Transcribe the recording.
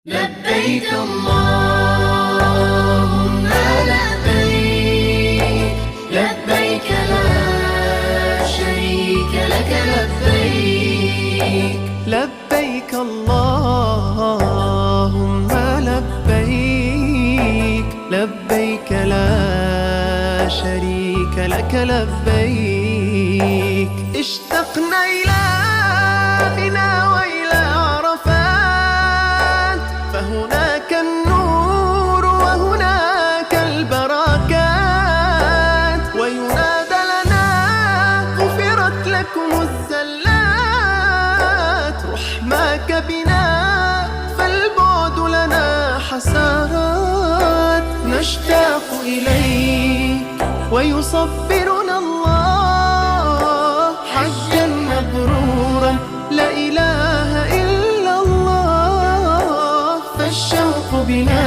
لبيك اللهم لبيك، لبيك لا شريك لك لبيك. لبيك اللهم لبيك، لبيك لا شريك لك لبيك. اشتقنا إلى منى وإلى عرفات، فهناك النور وهناك البركات، وينادى لنا غفرت لكم الزلات. رحماك بنا فالبعد لنا حسرات، نشتاق إليك ويصبرنا الله حجا مبرورا لا إله إلا الله. فالشوق بنا